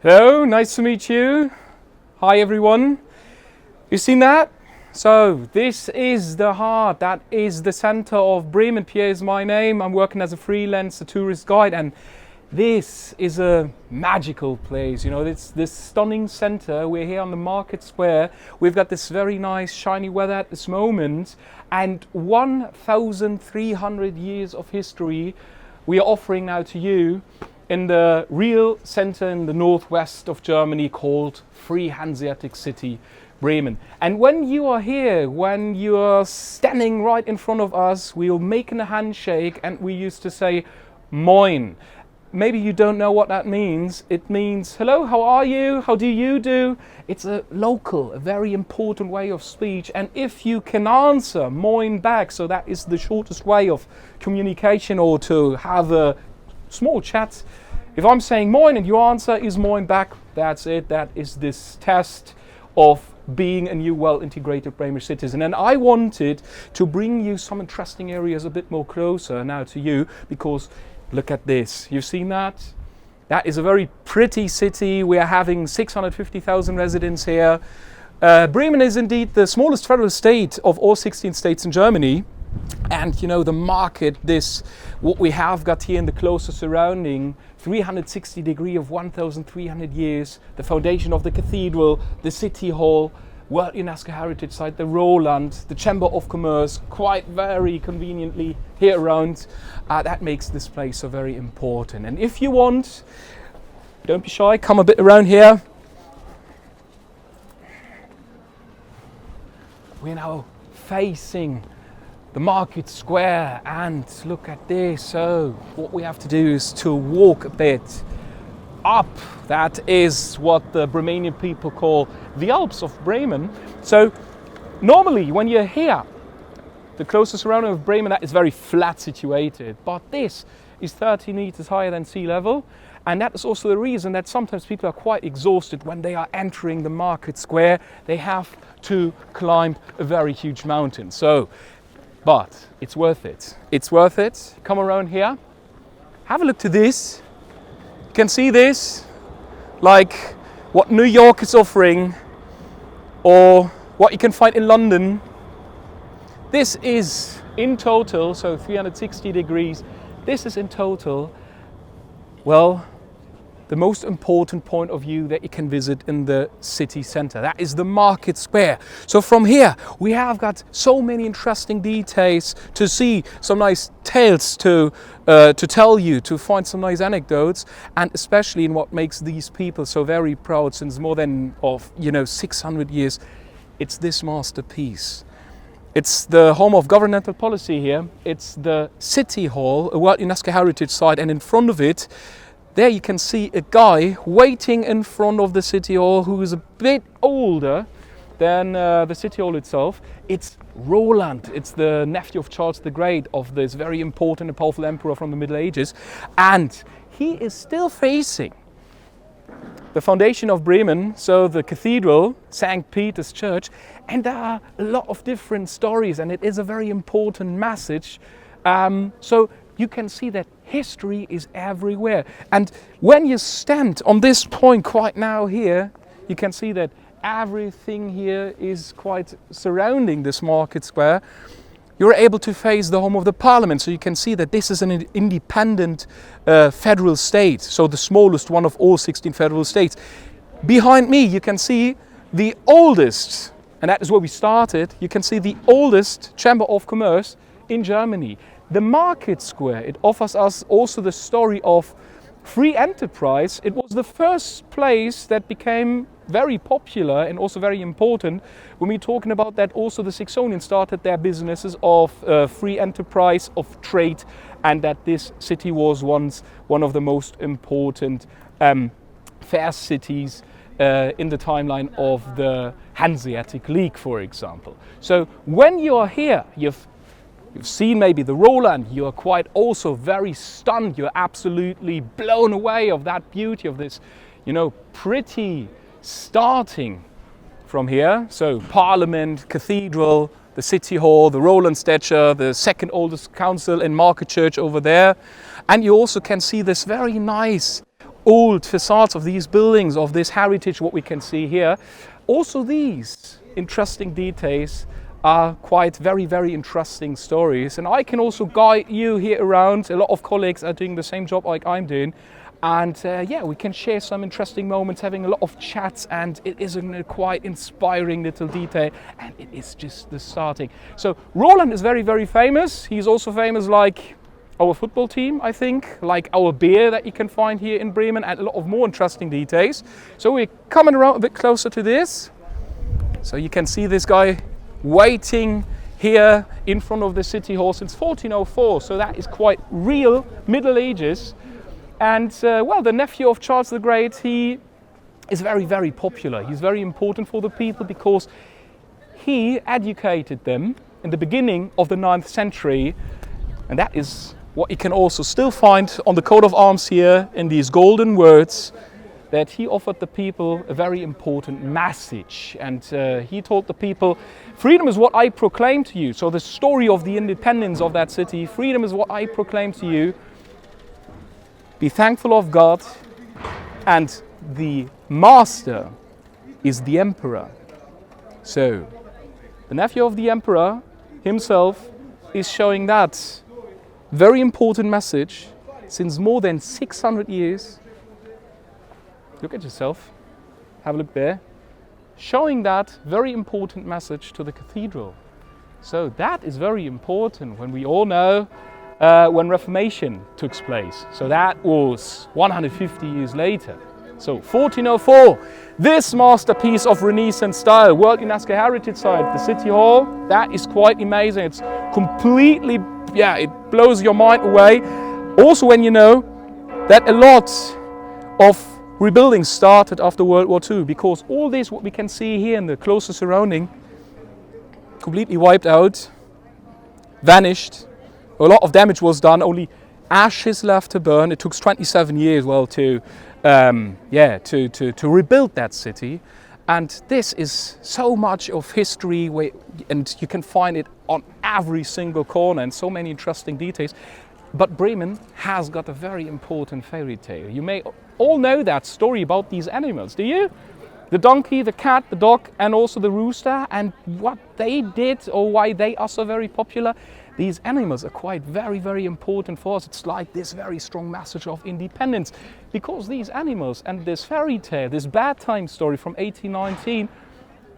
Hello, nice to meet you. Hi everyone. You seen that? So this is the heart, that is the center of Bremen. Pierre is my name. I'm working as a freelance, tourist guide, and this is a magical place. You know, it's this stunning center. We're here on the market square. We've got this very nice shiny weather at this moment, and 1,300 years of history we are offering now to you in the real center in the northwest of Germany called Free Hanseatic City, Bremen. And when you are here, when you are standing right in front of us, we're making a handshake and we used to say Moin. Maybe you don't know what that means. It means, hello, how are you? How do you do? It's a local, a very important way of speech. And if you can answer Moin back, so that is the shortest way of communication or to have a small chat. If I'm saying Moin and your answer is Moin back, that's it. That is this test of being a new well-integrated Bremer citizen. And I wanted to bring you some interesting areas a bit more closer now to you, because look at this. You've seen that? That is a very pretty city. We are having 650,000 residents here. Bremen is indeed the smallest federal state of all 16 states in Germany. And you know, the market, what we have got here in the closer surrounding, 360 degree of 1,300 years, the foundation of the cathedral, the city hall, World UNESCO Heritage Site, the Roland, the Chamber of Commerce, quite very conveniently here around. That makes this place so very important. And if you want, don't be shy, come a bit around here. We're now facing the market square, and look at this. So what we have to do is to walk a bit up. That is what the Bremenian people call the Alps of Bremen. So normally when you're here, the closest surrounding of Bremen, that is very flat situated, but this is 30 meters higher than sea level. And that is also the reason that sometimes people are quite exhausted when they are entering the market square. They have to climb a very huge mountain. But it's worth it. It's worth it. Come around here. Have a look to this. You can see this, like what New York is offering or what you can find in London. This is in total, so 360 degrees. This is in total, well, the most important point of view that you can visit in the city center. That is the market square. So from here, we have got so many interesting details to see, some nice tales to tell you, to find some nice anecdotes, and especially in what makes these people so very proud since more than 600 years. It's this masterpiece. It's the home of governmental policy here. It's the City Hall, a World UNESCO Heritage Site, and in front of it, there you can see a guy waiting in front of the City Hall who is a bit older than the City Hall itself. It's Roland. It's the nephew of Charles the Great, of this very important and powerful emperor from the Middle Ages. And he is still facing the foundation of Bremen, so the cathedral, St. Peter's Church. And there are a lot of different stories, and it is a very important message. So you can see that history is everywhere. And when you stand on this point quite now here, you can see that everything here is quite surrounding this market square. You're able to face the home of the parliament, so you can see that this is an independent federal state, so the smallest one of all 16 federal states. Behind me you can see the oldest, and that is where we started, you can see the oldest Chamber of Commerce in Germany. The market square, it offers us also the story of free enterprise. It was the first place that became very popular and also very important when we're talking about that. Also the Saxonians started their businesses of free enterprise, of trade, and that this city was once one of the most important fair cities in the timeline of the Hanseatic League, for example. So when you are here, you've seen maybe the Roland, you are quite also very stunned, you're absolutely blown away of that beauty of this, pretty starting from here. So Parliament, Cathedral, the City Hall, the Roland Statue, the second oldest council and market church over there. And you also can see this very nice old facades of these buildings, of this heritage, what we can see here. Also these interesting details are quite very, very interesting stories. And I can also guide you here around. A lot of colleagues are doing the same job like I'm doing. And yeah, we can share some interesting moments, having a lot of chats, and it is a quite inspiring little detail, and it is just the starting. So Roland is very, very famous. He's also famous like our football team, I think, like our beer that you can find here in Bremen, and a lot of more interesting details. So we're coming around a bit closer to this. So you can see this guy waiting here in front of the city hall since 1404. So that is quite real Middle Ages. And well, the nephew of Charles the Great, he is very, very popular. He's very important for the people because he educated them in the beginning of the 9th century. And that is what you can also still find on the coat of arms here in these golden words, that he offered the people a very important message. And he told the people, freedom is what I proclaim to you. So the story of the independence of that city, freedom is what I proclaim to you. Be thankful of God, and the master is the emperor. So, the nephew of the emperor himself is showing that very important message since more than 600 years. Look at yourself, have a look there. Showing that very important message to the cathedral. So that is very important when we all know when Reformation took place. So that was 150 years later. So 1404, this masterpiece of Renaissance style, World UNESCO Heritage Site, the City Hall, that is quite amazing. It's completely, yeah, it blows your mind away. Also when you know that a lot of rebuilding started after World War II, because all this, what we can see here in the closer surrounding, completely wiped out, vanished. A lot of damage was done, only ashes left to burn. It took 27 years, well, to rebuild that city. And this is so much of history, and you can find it on every single corner, and so many interesting details. But Bremen has got a very important fairy tale. You may all know that story about these animals, do you? The donkey, the cat, the dog, and also the rooster, and what they did, or why they are so very popular. These animals are quite very, very important for us. It's like this very strong message of independence, because these animals and this fairy tale, this bedtime story from 1819,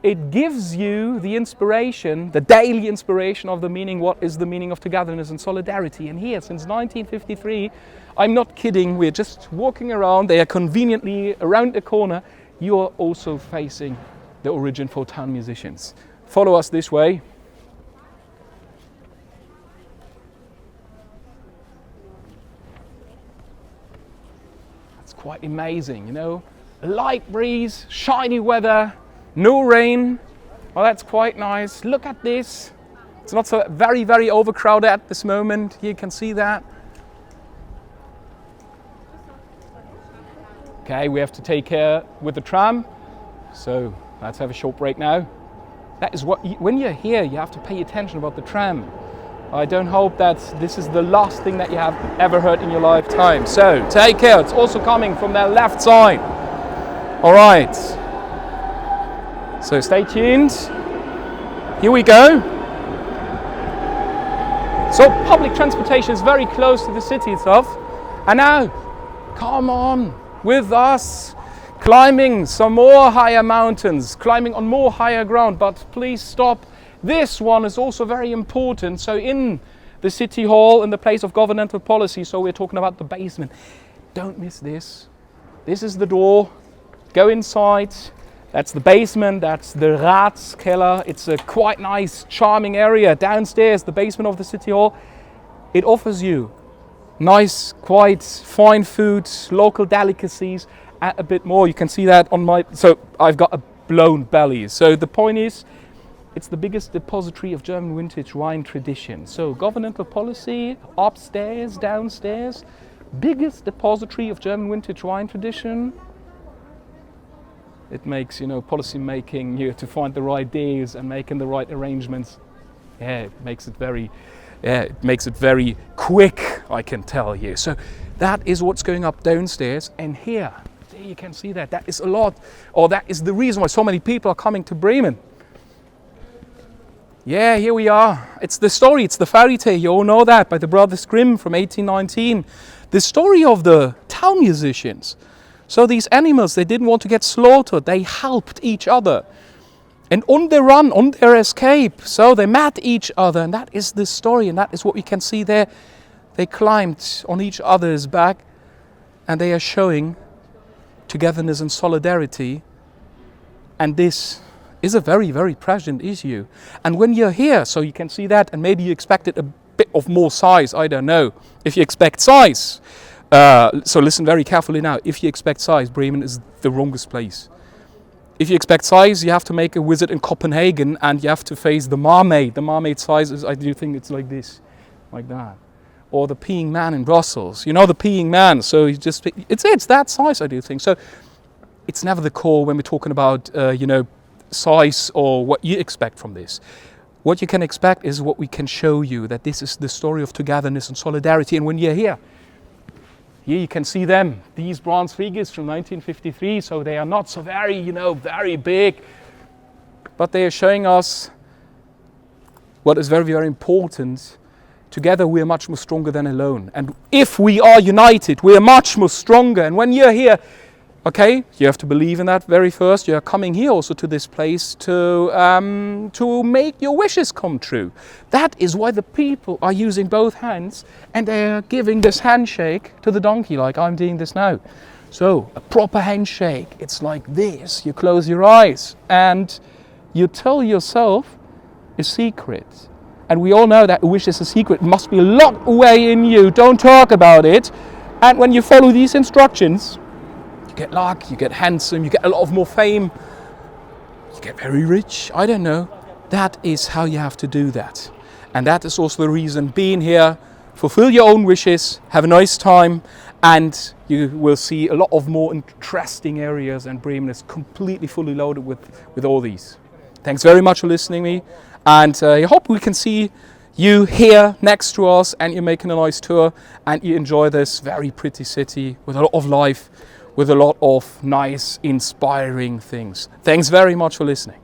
it gives you the inspiration, the daily inspiration of the meaning, what is the meaning of togetherness and solidarity. And here, since 1953, I'm not kidding, we're just walking around, they are conveniently around the corner. You are also facing the origin for town musicians. Follow us this way. It's quite amazing, you know. A light breeze, shiny weather, no rain. Well, that's quite nice. Look at this. It's not so very, very overcrowded at this moment. You can see that. Okay, we have to take care with the tram. So let's have a short break now. That is what, when you're here, you have to pay attention about the tram. I don't hope that this is the last thing that you have ever heard in your lifetime. So take care. It's also coming from their left side. All right. So stay tuned. Here we go. So public transportation is very close to the city itself. And now, come on with us, climbing some more higher mountains, climbing on more higher ground, but please stop. This one is also very important. So in the City Hall, in the place of governmental policy, so we're talking about the basement. Don't miss this. This is the door. Go inside. That's the basement, that's the Ratskeller. It's a quite nice, charming area. Downstairs, the basement of the City Hall. It offers you nice, quite fine food, local delicacies, and a bit more. You can see that on my, so I've got a blown belly. So the point is, it's the biggest depository of German vintage wine tradition. So governmental policy, upstairs, downstairs, biggest depository of German vintage wine tradition. It makes, you know, policy making, you have to find the right deals and making the right arrangements. Yeah, it makes it very quick, I can tell you. So That is what's going up downstairs. And here, there you can see that. That is a lot, or that is the reason why so many people are coming to Bremen. Yeah, here we are. It's the story, it's the fairy tale. You all know that, by the Brothers Grimm from 1819. The story of the town musicians. So these animals, they didn't want to get slaughtered. They helped each other. And on their run, on their escape, so they met each other. And that is the story, and that is what we can see there. They climbed on each other's back, and they are showing togetherness and solidarity. And this is a very, very present issue. And when you're here, so you can see that, and maybe you expected a bit of more size, I don't know. If you expect size, so listen very carefully now. If you expect size, Bremen is the wrongest place. If you expect size, you have to make a visit in Copenhagen, and you have to face the Marmaid. The Marmaid size is, I do think it's like this, like that. Or the Peeing Man in Brussels. You know the Peeing Man, so it's that size, I do think. So it's never the call when we're talking about, size or what you expect from this. What you can expect is what we can show you, that this is the story of togetherness and solidarity. And when you're here you can see them, these bronze figures from 1953, so they are not so very, very big, but they are showing us what is very, very important. Together we are much more stronger than alone. And if we are united, we are much more stronger. And when you're here, okay, you have to believe in that very first. You are coming here also to this place to make your wishes come true. That is why the people are using both hands, and they are giving this handshake to the donkey, like I'm doing this now. So a proper handshake, it's like this. You close your eyes and you tell yourself a secret. And we all know that a wish is a secret. It must be locked away in you. Don't talk about it. And when you follow these instructions, you get luck, you get handsome, you get a lot of more fame, you get very rich, I don't know. That is how you have to do that. And that is also the reason being here. Fulfill your own wishes, have a nice time, and you will see a lot of more interesting areas, and Bremen is completely fully loaded with all these. Thanks very much for listening to me, and I hope we can see you here next to us, and you're making a nice tour, and you enjoy this very pretty city with a lot of life, with a lot of nice, inspiring things. Thanks very much for listening.